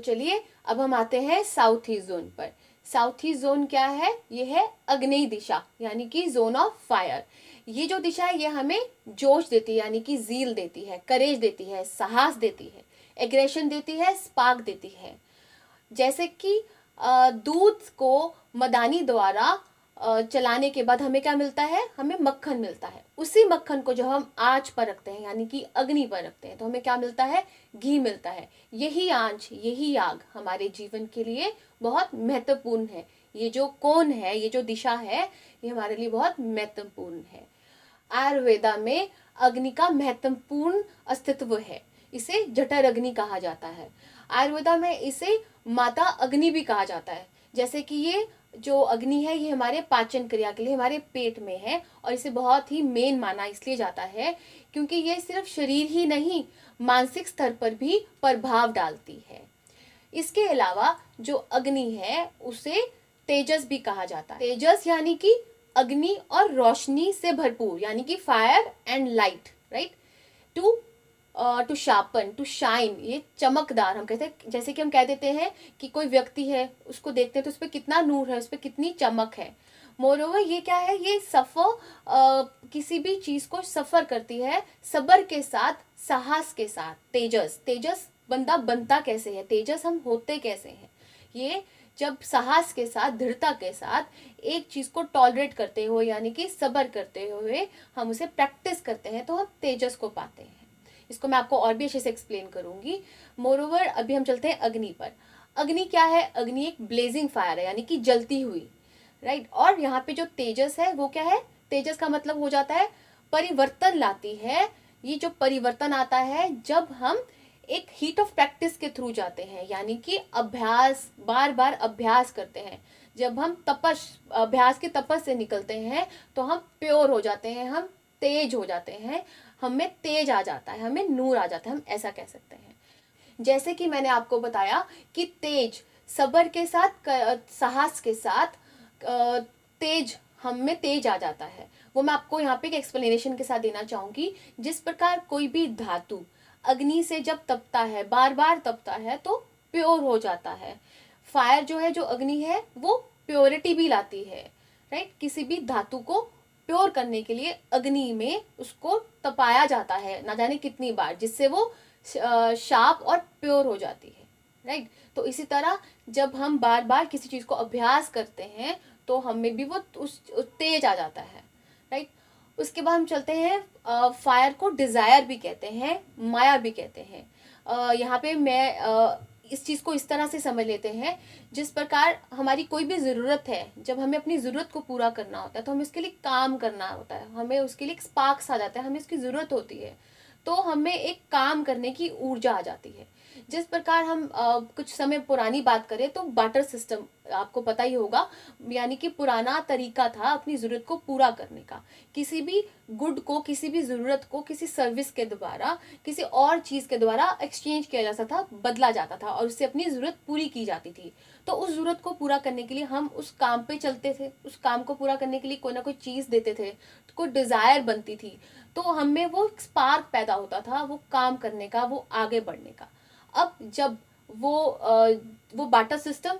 चलिए अब हम आते हैं साउथ ईस्ट जोन पर। साउथ ईस्ट जोन क्या है? ये है अग्नेय दिशा, यानी कि जोन ऑफ फायर। ये जो दिशा है ये हमें जोश देती है, यानी कि जील देती है, करेज देती है, साहस देती है, एग्रेशन देती है, स्पार्क देती है। जैसे कि दूध को मदानी द्वारा चलाने के बाद हमें क्या मिलता है? हमें मक्खन मिलता है। उसी मक्खन को जब हम आंच पर रखते हैं, यानी कि अग्नि पर रखते हैं, तो हमें क्या मिलता है? घी मिलता है। यही आंच, यही आग हमारे जीवन के लिए बहुत महत्वपूर्ण है। ये जो कोण है, ये जो दिशा है, ये हमारे लिए बहुत महत्वपूर्ण है। आयुर्वेदा में अग्नि का महत्वपूर्ण अस्तित्व है। इसे जठर अग्नि कहा जाता है। आयुर्वेदा में इसे माता अग्नि भी कहा जाता है। जैसे कि ये जो अग्नि है ये हमारे पाचन क्रिया के लिए हमारे पेट में है, और इसे बहुत ही मेन माना इसलिए जाता है क्योंकि ये सिर्फ शरीर ही नहीं, मानसिक स्तर पर भी प्रभाव डालती है। इसके अलावा जो अग्नि है उसे तेजस भी कहा जाता है। तेजस यानी कि अग्नि और रोशनी से भरपूर, यानी कि fire and light, right. To sharpen, to shine, ये चमकदार। हम कहते हैं, जैसे कि हम कह देते हैं कि कोई व्यक्ति है, उसको देखते हैं तो उस पर कितना नूर है, उस पर कितनी चमक है। मोरोवर ये क्या है? ये किसी भी चीज को सफर करती है सबर के साथ, साहस के साथ। तेजस, तेजस बंदा बनता कैसे है, तेजस हम होते कैसे हैं? ये जब साहस के साथ, दृढ़ता के साथ एक चीज को टॉलरेट करते हुए, यानी कि सबर करते हुए हम उसे प्रैक्टिस करते हैं, तो हम तेजस को पाते हैं। इसको मैं आपको और भी अच्छे से एक्सप्लेन करूंगी। मोरोवर अभी हम चलते हैं अग्नि पर। अग्नि क्या है? अग्नि एक ब्लेजिंग फायर है, यानी कि जलती हुई, राइट। और यहाँ पे जो तेजस है वो क्या है? तेजस का मतलब हो जाता है परिवर्तन लाती है। ये जो परिवर्तन आता है जब हम एक हीट ऑफ प्रैक्टिस के थ्रू जाते हैं, यानी कि अभ्यास, बार बार अभ्यास करते हैं। जब हम अभ्यास के तपस से निकलते हैं तो हम प्योर हो जाते हैं, हम तेज हो जाते हैं, हमें तेज आ जाता है, हमें नूर आ जाता है, हम ऐसा कह सकते हैं। जैसे कि मैंने आपको बताया कि तेज सबर के साथ, साहस के साथ तेज, हम में तेज आ जाता है। वो मैं आपको यहाँ पे एक एक्सप्लेनेशन के साथ देना चाहूंगी। जिस प्रकार कोई भी धातु अग्नि से जब तपता है, बार बार तपता है, तो प्योर हो जाता है। फायर जो है, जो अग्नि है, वो प्योरिटी भी लाती है, राइट। किसी भी धातु को प्योर करने के लिए अग्नि में उसको तपाया जाता है ना जाने कितनी बार, जिससे वो शार्प और प्योर हो जाती है, राइट। तो इसी तरह जब हम बार बार किसी चीज को अभ्यास करते हैं तो हमें भी वो उस तेज आ जाता है, राइट। उसके बाद हम चलते हैं, फायर को डिजायर भी कहते हैं, माया भी कहते हैं। यहाँ पे मैं इस चीज को इस तरह से समझ लेते हैं, जिस प्रकार हमारी कोई भी जरूरत है, जब हमें अपनी जरूरत को पूरा करना होता है तो हमें उसके लिए काम करना होता है, हमें उसके लिए एक स्पार्क्स आ जाता है, हमें उसकी जरूरत होती है, तो हमें एक काम करने की ऊर्जा आ जाती है। जिस प्रकार हम कुछ समय पुरानी बात करें तो बाटर सिस्टम आपको पता ही होगा, यानी कि पुराना तरीका था अपनी जरूरत को पूरा करने का। किसी भी गुड को, किसी भी जरूरत को किसी सर्विस के द्वारा, किसी और चीज के द्वारा एक्सचेंज किया जाता था, बदला जाता था, और उससे अपनी जरूरत पूरी की जाती थी। तो उस जरूरत को पूरा करने के लिए हम उस काम पे चलते थे, उस काम को पूरा करने के लिए कोई ना कोई चीज देते थे, कोई डिजायर बनती थी, तो हमें वो स्पार्क पैदा होता था, वो काम करने का, वो आगे बढ़ने का। अब जब वो बाटा सिस्टम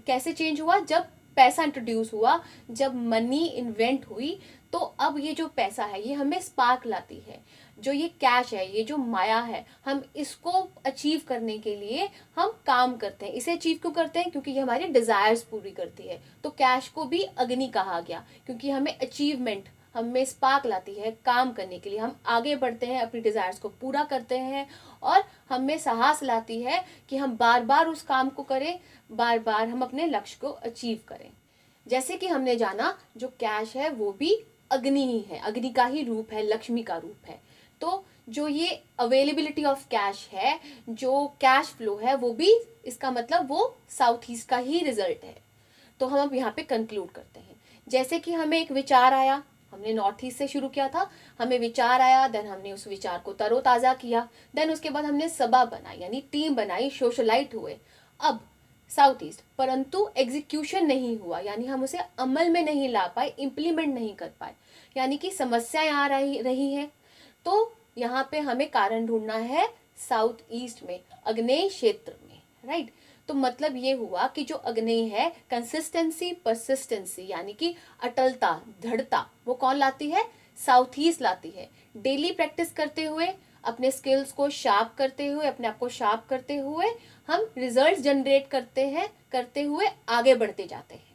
कैसे चेंज हुआ? जब पैसा इंट्रोड्यूस हुआ, जब मनी इन्वेंट हुई, तो अब ये जो पैसा है ये हमें स्पार्क लाती है। जो ये कैश है, ये जो माया है, हम इसको अचीव करने के लिए हम काम करते हैं। इसे अचीव क्यों करते हैं? क्योंकि ये हमारी डिजायर्स पूरी करती है। तो कैश को भी अग्नि कहा गया, क्योंकि हमें अचीवमेंट, हमें स्पार्क लाती है काम करने के लिए। हम आगे बढ़ते हैं, अपनी डिजायर्स को पूरा करते हैं, और हमें साहस लाती है कि हम बार बार उस काम को करें, बार बार हम अपने लक्ष्य को अचीव करें। जैसे कि हमने जाना, जो कैश है वो भी अग्नि ही है, अग्नि का ही रूप है, लक्ष्मी का रूप है। तो जो ये अवेलेबिलिटी ऑफ कैश है, जो कैश फ्लो है, वो भी, इसका मतलब वो साउथ ईस्ट का ही रिजल्ट है। तो हम अब यहाँ पे कंक्लूड करते हैं। जैसे कि हमें एक विचार आया, हमने नॉर्थ ईस्ट से शुरू किया था, हमें विचार आया, देन हमने उस विचार को तरोताजा किया, देन उसके बाद हमने सभा बनाई, यानी टीम बनाई, सोशलाइट हुए। अब साउथ ईस्ट, परंतु एग्जीक्यूशन नहीं हुआ, यानी हम उसे अमल में नहीं ला पाए, इम्प्लीमेंट नहीं कर पाए, यानी कि समस्याएं आ रही हैं। तो यहाँ पे हमें कारण ढूंढना है साउथ ईस्ट में, अग्नेय क्षेत्र में, राइट। तो मतलब ये हुआ कि जो अग्नि है, कंसिस्टेंसी, परसिस्टेंसी यानी कि अटलता, दृढ़ता, वो कौन लाती है? साउथ ईस्ट लाती है। डेली प्रैक्टिस करते हुए, अपने स्किल्स को शार्प करते हुए, अपने आप को शार्प करते हुए हम रिजल्ट्स जनरेट करते हैं, करते हुए आगे बढ़ते जाते हैं।